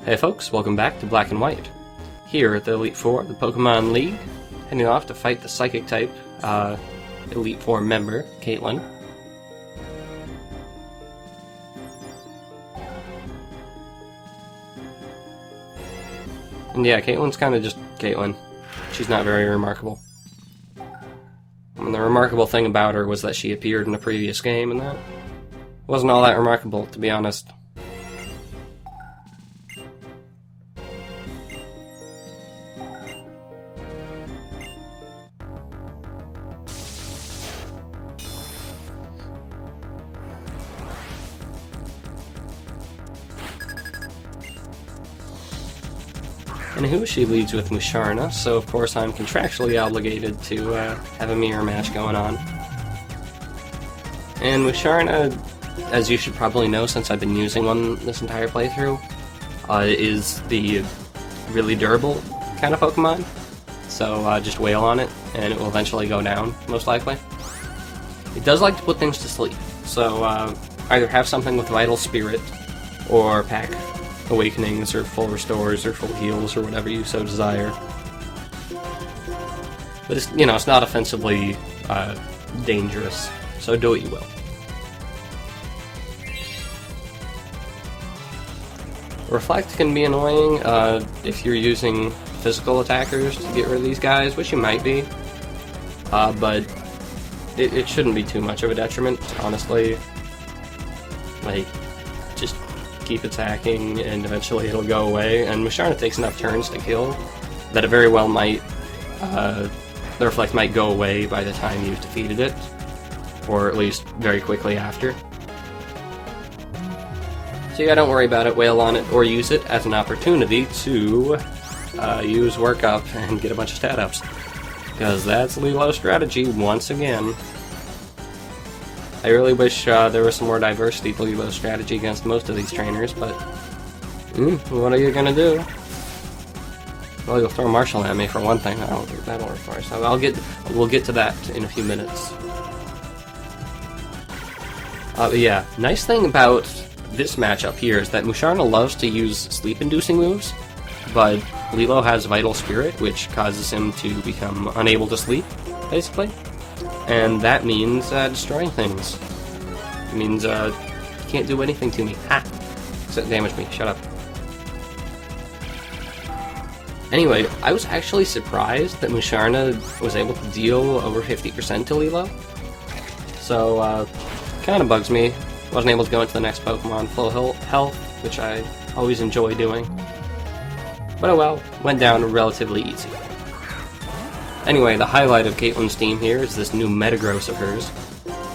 Hey folks, welcome back to Black and White. Here at the Elite Four, the Pokemon League, heading off to fight the Psychic type Elite Four member, Caitlin. And yeah, Caitlin's kind of just Caitlin. She's not very remarkable. And the remarkable thing about her was that she appeared in a previous game, and that wasn't all that remarkable, to be honest. Anywho, she leads with Musharna, so of course I'm contractually obligated to have a mirror match going on. And Musharna, as you should probably know since I've been using one this entire playthrough, is the really durable kind of Pokemon. So just wail on it, and it will eventually go down, most likely. It does like to put things to sleep, so either have something with Vital Spirit, or pack Awakenings, or full restores, or full heals, or whatever you so desire. But it's, it's not offensively dangerous, so do what you will. Reflect can be annoying if you're using physical attackers to get rid of these guys, which you might be, but it shouldn't be too much of a detriment, honestly. Like, just keep attacking, and eventually it'll go away. And Musharna takes enough turns to kill that it very well might, the Reflect might go away by the time you've defeated it, or at least very quickly after. So yeah, don't worry about it, wail on it, or use it as an opportunity to use Workup and get a bunch of stat ups. Because that's Lilo's strategy once again. I really wish there was some more diversity to Lilo's strategy against most of these trainers, but what are you gonna do? Well, you'll throw Marshal at me for one thing. I don't think that'll work for us. So we'll get to that in a few minutes. But yeah, nice thing about this matchup here is that Musharna loves to use sleep-inducing moves, but Lilo has Vital Spirit, which causes him to become unable to sleep, basically. And that means destroying things. It means you can't do anything to me. Ha! Except damage me. Shut up. Anyway, I was actually surprised that Musharna was able to deal over 50% to Lilo. So, kind of bugs me. Wasn't able to go into the next Pokemon full health, which I always enjoy doing. But oh well, went down relatively easy. Anyway, the highlight of Caitlin's team here is this new Metagross of hers.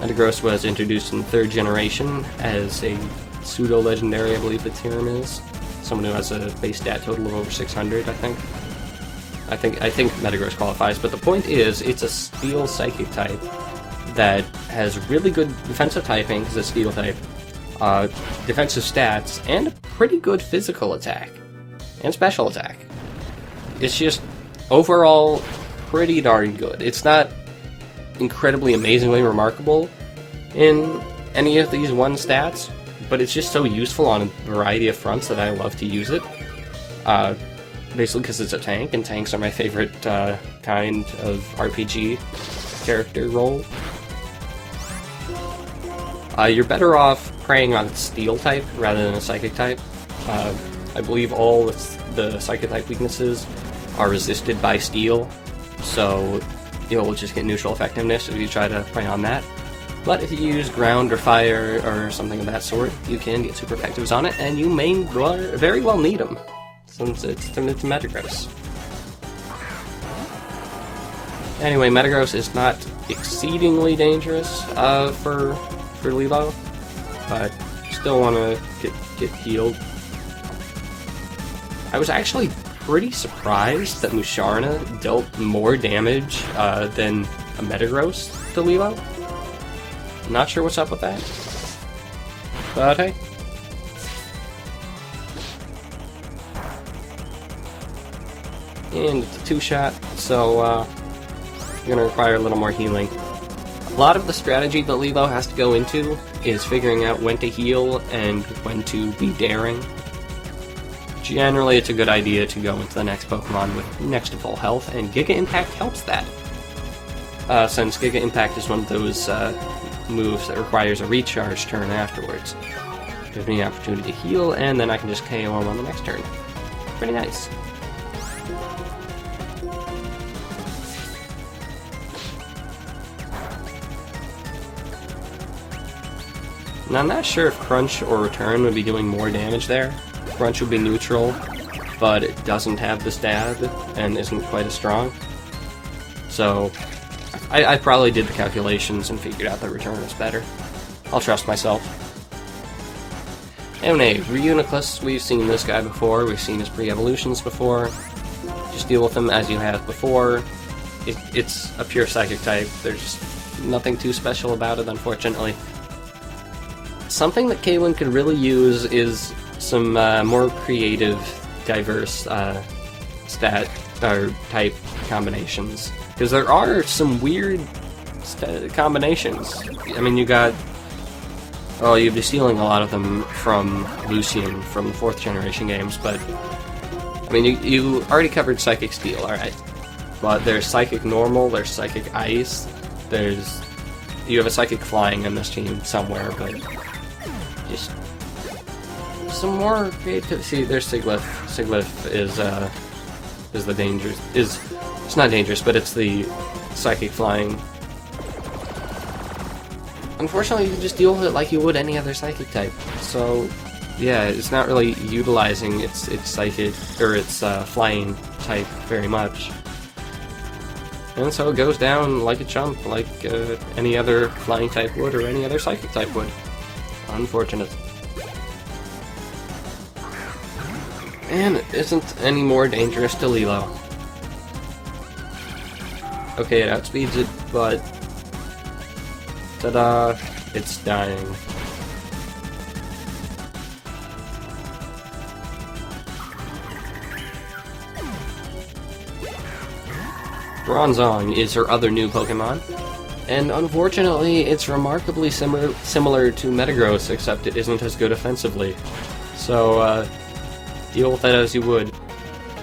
Metagross was introduced in 3rd generation as a pseudo-legendary, I believe the term is. Someone who has a base stat total of over 600, I think. I think Metagross qualifies, but the point is, it's a Steel Psychic type that has really good defensive typing, because it's Steel type, defensive stats, and a pretty good physical attack, and special attack. It's just, overall, pretty darn good. It's not incredibly amazingly remarkable in any of these one stats, but it's just so useful on a variety of fronts that I love to use it. Basically because it's a tank, and tanks are my favorite kind of RPG character role. You're better off preying on Steel type rather than a Psychic type. I believe all the Psychic type weaknesses are resisted by Steel, so you'll just get neutral effectiveness if you try to play on that. But if you use Ground or Fire or something of that sort, you can get super effectives on it, and you may very well need them, since it's Metagross. Anyway, Metagross is not exceedingly dangerous for Lilo, but still want to get healed. I was actually pretty surprised that Musharna dealt more damage than a Metagross to Lilo. Not sure what's up with that, but hey. And it's a 2-shot, so you're gonna require a little more healing. A lot of the strategy that Lilo has to go into is figuring out when to heal and when to be daring. generally it's a good idea to go into the next Pokemon with next to full health, and Giga Impact helps that. Since Giga Impact is one of those moves that requires a recharge turn afterwards. Gives me an opportunity to heal, and then I can just KO him on the next turn. Pretty nice. Now, I'm not sure if Crunch or Return would be doing more damage there. Crunch would be neutral, but it doesn't have the stab and isn't quite as strong. So, I probably did the calculations and figured out that Return is better. I'll trust myself. Anyway, Reuniclus, we've seen this guy before, we've seen his pre-evolutions before. Just deal with him as you have before. It's a pure Psychic type, there's nothing too special about it, unfortunately. Something that Caitlin could really use is some more creative, diverse stat or type combinations. Because there are some weird combinations. I mean, you got... Oh, you'd be stealing a lot of them from Lucian from the 4th generation games, but... I mean, you already covered Psychic Steel, alright. But there's Psychic Normal, there's Psychic Ice, there's... You have a Psychic Flying in this team somewhere, but... Just... some more creative... See, there's Siglif. Siglif is the dangerous... It's not dangerous, but it's the Psychic Flying. Unfortunately, you can just deal with it like you would any other Psychic type. So, yeah, it's not really utilizing its Psychic, or its Flying type very much. And so it goes down like a chump, like any other Flying type would, or any other Psychic type would. Unfortunate. And it isn't any more dangerous to Lilo. Okay, it outspeeds it, but... Ta-da! It's dying. Bronzong is her other new Pokemon, and unfortunately it's remarkably similar to Metagross, except it isn't as good offensively. So, deal with that as you would.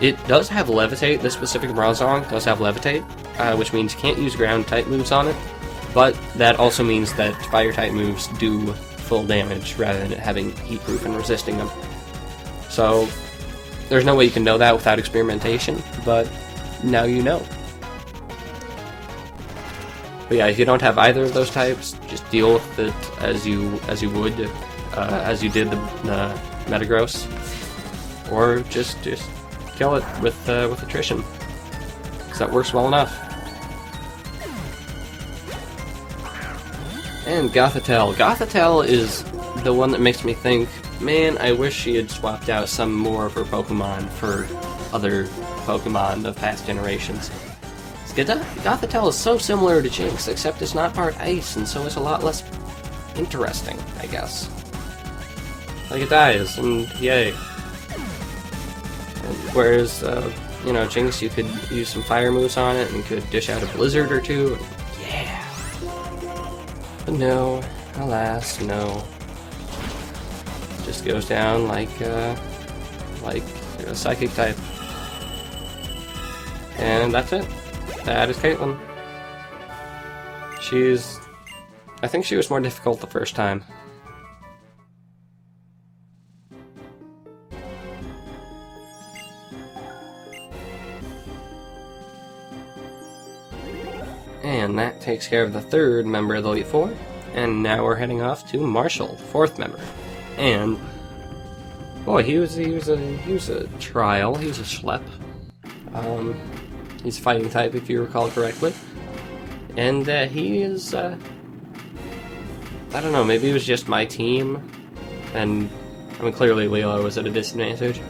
It does have Levitate. This specific Bronzong does have Levitate, which means you can't use ground-type moves on it, but that also means that fire-type moves do full damage rather than it having heat-proof and resisting them. So, there's no way you can know that without experimentation, but now you know. But yeah, if you don't have either of those types, just deal with it as you would, as you did the Metagross, or just kill it with attrition, because that works well enough. And Gothitelle. Gothitelle is the one that makes me think, man, I wish she had swapped out some more of her Pokemon for other Pokemon of past generations. Gothitelle is so similar to Jinx, except it's not part Ice, and so it's a lot less interesting, I guess. Like, it dies, and yay. Whereas, you know, Jinx, you could use some fire moves on it, and you could dish out a blizzard or two, and yeah. But no, alas, no. It just goes down like a Psychic type. And that's it. That is Caitlin. I think she was more difficult the first time. And that takes care of the third member of the Elite Four. And now we're heading off to Marshall, fourth member. And boy, he was a trial. He was a schlep. He's fighting type, if you recall correctly. And he is, I don't know, maybe it was just my team. And, I mean, clearly Lilo was at a disadvantage.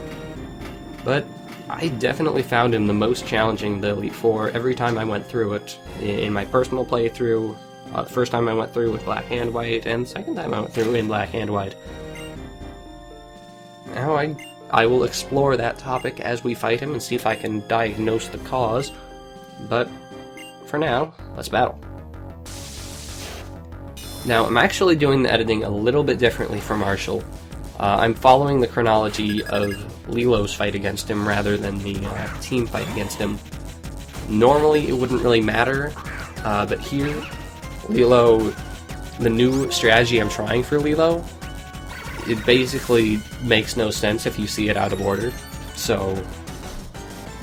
But I definitely found him the most challenging, the Elite Four, every time I went through it. In my personal playthrough, the first time I went through with Black and White, and the second time I went through in Black and White. Now I will explore that topic as we fight him and see if I can diagnose the cause. But for now, let's battle. Now, I'm actually doing the editing a little bit differently for Marshall. I'm following the chronology of Lilo's fight against him rather than the team fight against him. Normally, it wouldn't really matter, but here, Lilo, the new strategy I'm trying for Lilo, it basically makes no sense if you see it out of order. So,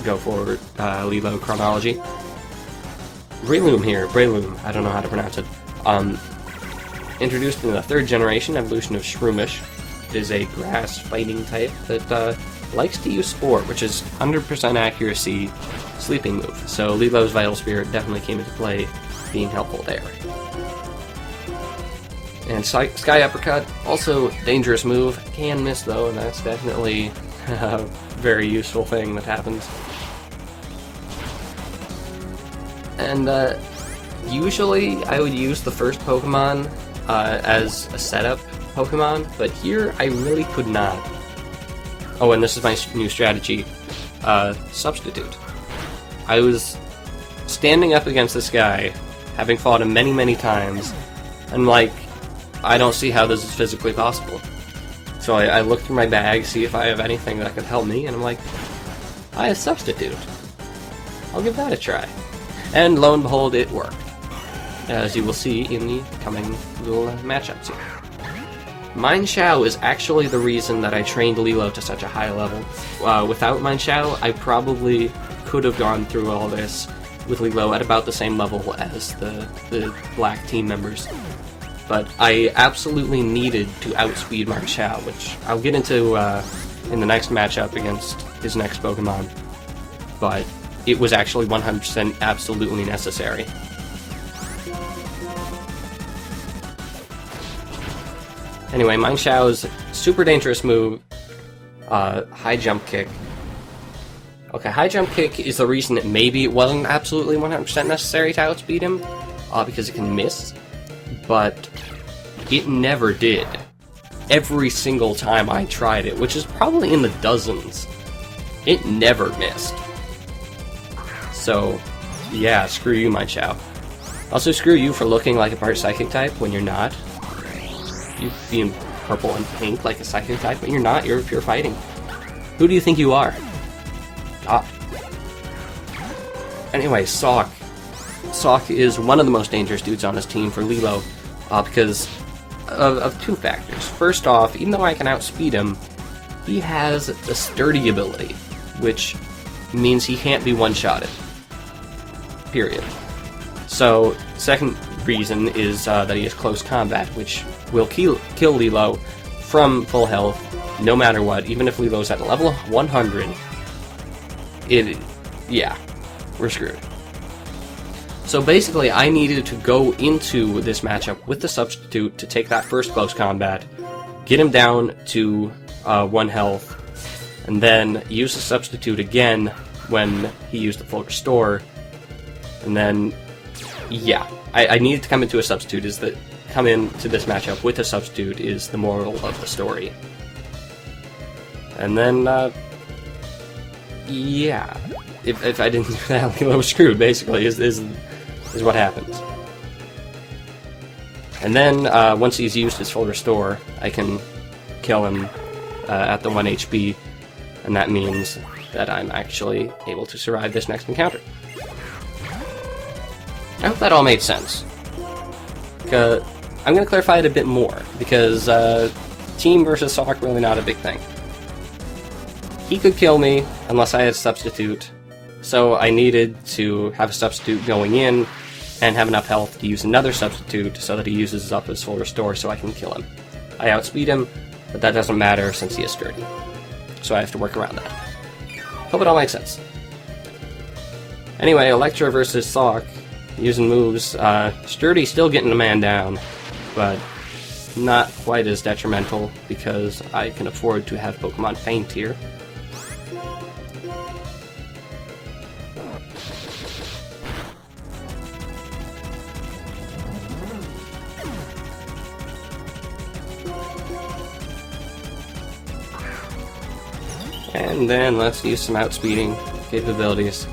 go for Lilo chronology. Breloom here, Breloom, I don't know how to pronounce it. Introduced in the 3rd generation evolution of Shroomish. It is a grass fighting type that likes to use Spore, which is 100% accuracy sleeping move. So Lilo's Vital Spirit definitely came into play, being helpful there. And Sky Uppercut, also dangerous move, can miss though, and that's definitely a very useful thing that happens. And usually I would use the first Pokemon as a setup Pokemon, but here I really could not. Oh, and this is my new strategy, Substitute. I was standing up against this guy, having fought him many, many times, and like, I don't see how this is physically possible. So I look through my bag, see if I have anything that could help me, and I'm like, I have Substitute. I'll give that a try. And lo and behold, it worked. As you will see in the coming little matchups here. Mineshaow is actually the reason that I trained Lilo to such a high level. Without Mineshaow, I probably could have gone through all this with Lilo at about the same level as the black team members. But I absolutely needed to outspeed Mineshaow, which I'll get into in the next matchup against his next Pokemon. But it was actually 100% absolutely necessary. Anyway, Mineshaow's super dangerous move, High Jump Kick. Okay, High Jump Kick is the reason that maybe it wasn't absolutely 100% necessary to outspeed him, because it can miss, but it never did. Every single time I tried it, which is probably in the dozens, it never missed. So, yeah, screw you, Mineshaow. Also, screw you for looking like a part Psychic type when you're not. You being purple and pink like a Psychic type, but you're not, you're pure fighting. Who do you think you are? Anyway, Sawk. Sawk is one of the most dangerous dudes on his team for Lilo, because of two factors. First off, even though I can outspeed him, he has a sturdy ability, which means he can't be one-shotted. Period. So, second reason is that he has close combat, which will kill Lilo from full health, no matter what. Even if Lilo's at level 100, yeah, we're screwed. So basically, I needed to go into this matchup with the Substitute to take that first close combat, get him down to 1 health, and then use the Substitute again when he used the full restore, and then, yeah, I needed to come into a Substitute. Come into this matchup with a Substitute is the moral of the story. And then, yeah, if I didn't do that, Lilo was screwed, basically, is what happens. And then, once he's used his full restore, I can kill him at the 1 HP, and that means that I'm actually able to survive this next encounter. I hope that all made sense. I'm going to clarify it a bit more, because team versus Sawk really not a big thing. He could kill me unless I had a Substitute, so I needed to have a Substitute going in and have enough health to use another Substitute so that he uses up his full restore so I can kill him. I outspeed him, but that doesn't matter since he is sturdy. So I have to work around that. Hope it all makes sense. Anyway, Electra versus Sawk, using moves. Sturdy still getting a man down, but not quite as detrimental because I can afford to have Pokemon Faint here. And then let's use some outspeeding capabilities.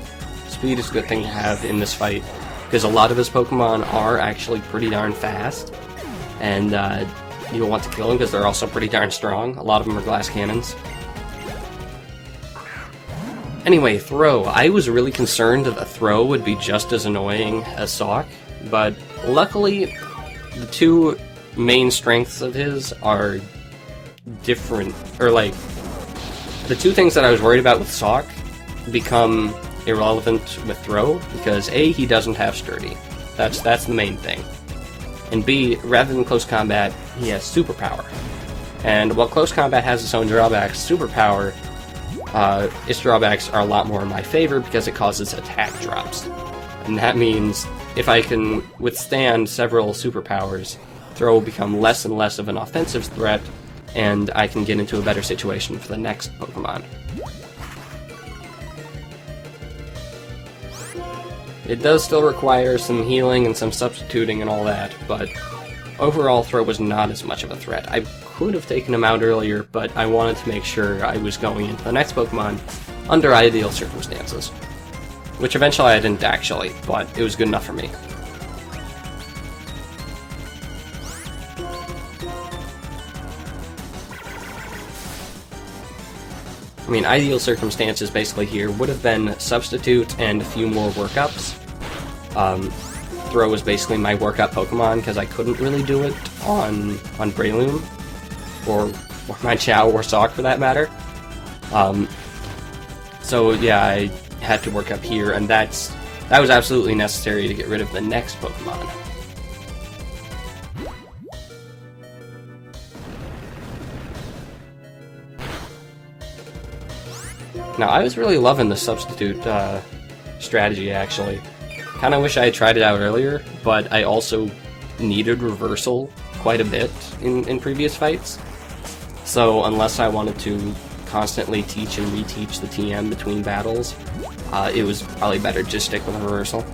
Speed is a good thing to have in this fight, because a lot of his Pokemon are actually pretty darn fast, and you'll want to kill them because they're also pretty darn strong. A lot of them are glass cannons. Anyway, Throw. I was really concerned that the Throw would be just as annoying as Sock, but luckily the two main strengths of his are different, or like, the two things that I was worried about with Sock become irrelevant with Throw, because A, he doesn't have Sturdy. That's the main thing. And B, rather than close combat, he has superpower. And while close combat has its own drawbacks, superpower, its drawbacks are a lot more in my favor because it causes attack drops. And that means if I can withstand several superpowers, Throw will become less and less of an offensive threat, and I can get into a better situation for the next Pokemon. It does still require some healing and some substituting and all that, but overall Throw was not as much of a threat. I could have taken him out earlier, but I wanted to make sure I was going into the next Pokemon under ideal circumstances. Which eventually I didn't actually, but it was good enough for me. I mean, ideal circumstances basically here would have been Substitute and a few more workups. Throw was basically my workup Pokemon because I couldn't really do it on Breloom, or my Chow or Sock for that matter. So yeah, I had to work up here, and that was absolutely necessary to get rid of the next Pokemon. Now, I was really loving the Substitute strategy, actually. Kinda wish I had tried it out earlier, but I also needed Reversal quite a bit in previous fights. So, unless I wanted to constantly teach and reteach the TM between battles, it was probably better to just stick with Reversal.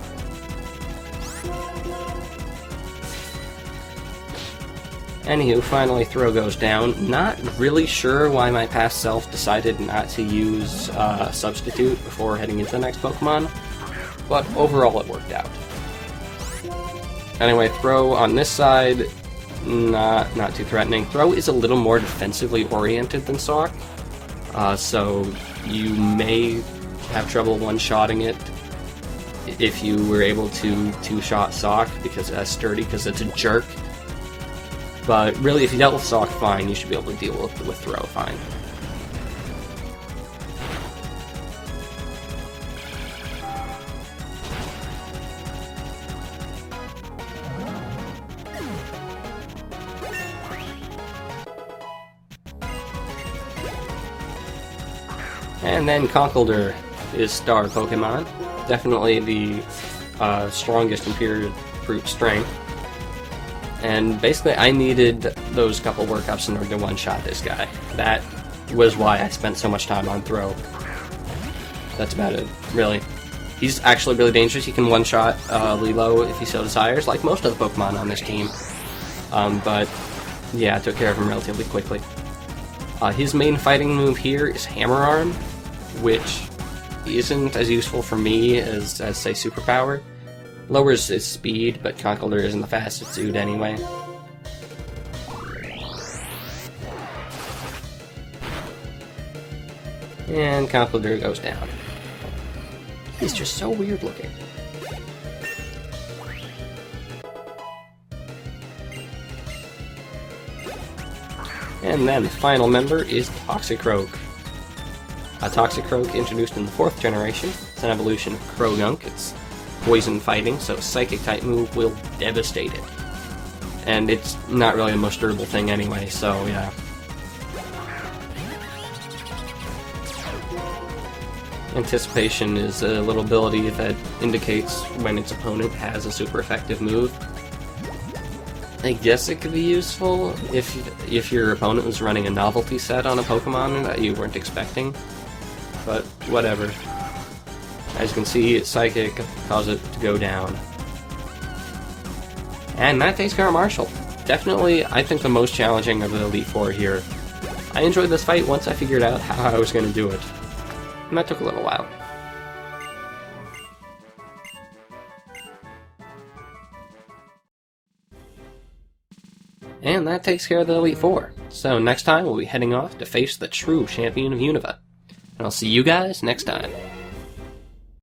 Anywho, finally Throw goes down. Not really sure why my past self decided not to use Substitute before heading into the next Pokemon, but overall it worked out. Anyway, Throw on this side, not too threatening. Throw is a little more defensively oriented than Sock, so you may have trouble one-shotting it if you were able to two-shot Sock because it has Sturdy, because it's a jerk. But really, if you dealt with Sock fine, you should be able to deal with Throw fine. And then Conkeldurr is star Pokemon. Definitely the strongest Imperial Fruit strength. And basically, I needed those couple workups in order to one-shot this guy. That was why I spent so much time on Throw. That's about it, really. He's actually really dangerous. He can one-shot Lilo if he so desires, like most of the Pokemon on this team. But yeah, I took care of him relatively quickly. His main fighting move here is Hammer Arm, which isn't as useful for me as say, Superpower. Lowers his speed, but Conkeldurr isn't the fastest dude anyway. And Conkeldurr goes down. He's just so weird looking. And then the final member is Toxicroak. Toxicroak, introduced in the 4th generation. It's an evolution of Croagunk. It's poison fighting, so Psychic type move will devastate it. And it's not really the most durable thing anyway, so yeah. Anticipation is a little ability that indicates when its opponent has a super effective move. I guess it could be useful if your opponent was running a novelty set on a Pokemon that you weren't expecting, but whatever. As you can see, Psychic caused it to go down. And that takes care of Marshal. Definitely, I think the most challenging of the Elite Four here. I enjoyed this fight once I figured out how I was going to do it. And that took a little while. And that takes care of the Elite Four. So next time we'll be heading off to face the true champion of Unova. And I'll see you guys next time.